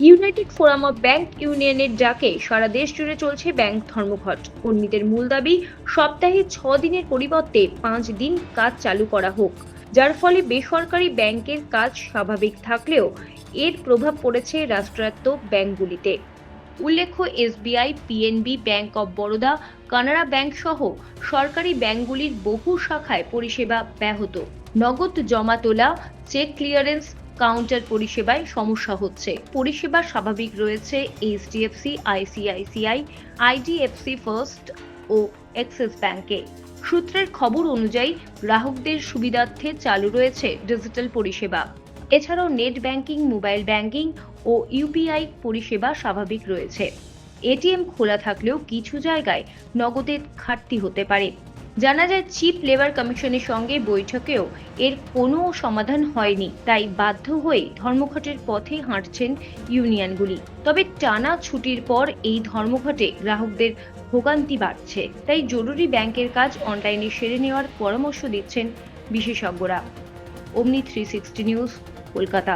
United forum of bank ইউনিয়নের ডাকে সারা দেশ জুড়ে চলছে ব্যাংক ধর্মঘট। কর্মীদের মূল দাবি, সপ্তাহে 6 দিনের পরিবর্তে 5 দিন কাজ চালু করা হোক, যার ফলে বেসরকারি ব্যাংকের কাজ স্বাভাবিক থাকলেও এর প্রভাব পড়েছে রাষ্ট্রায়ত্ত ব্যাংকগুলিতে। উল্লেখ্য, SBI, PNB, bank of Baroda, Canara bank সহ সরকারি ব্যাংকগুলির বহু শাখায় পরিষেবা ব্যাহত। নগদ জমা তোলা, চেক ক্লিয়ারেন্স কাউন্টার পরিষেবায় সমস্যা হচ্ছে। পরিষেবা স্বাভাবিক রয়েছে এইচডিএফসি, আইসিআইসিআই, আইডিএফসি ফার্স্ট ও অ্যাক্সিস ব্যাংকে। সূত্রের খবর অনুযায়ী গ্রাহকদের সুবিধার্থে চালু রয়েছে ডিজিটাল পরিষেবা। এছাড়াও নেট ব্যাংকিং, মোবাইল ব্যাংকিং ও ইউপিআই পরিষেবা স্বাভাবিক রয়েছে। এটিএম খোলা থাকলেও কিছু জায়গায় নগদের ঘাটতি হতে পারে। জানা যায়, চিফ লেবার কমিশনের সঙ্গে বৈঠকেও এর কোনো সমাধান হয়নি, তাই বাধ্য হয়ে ধর্মঘটের পথে হাঁটছেন ইউনিয়নগুলি। তবে টানা ছুটির পর এই ধর্মঘটে গ্রাহকদের ভোগান্তি বাড়ছে, তাই জরুরি ব্যাংকের কাজ অনলাইনে সেরে নেওয়ার পরামর্শ দিচ্ছেন বিশেষজ্ঞরা। অমনি 360 নিউজ, কলকাতা।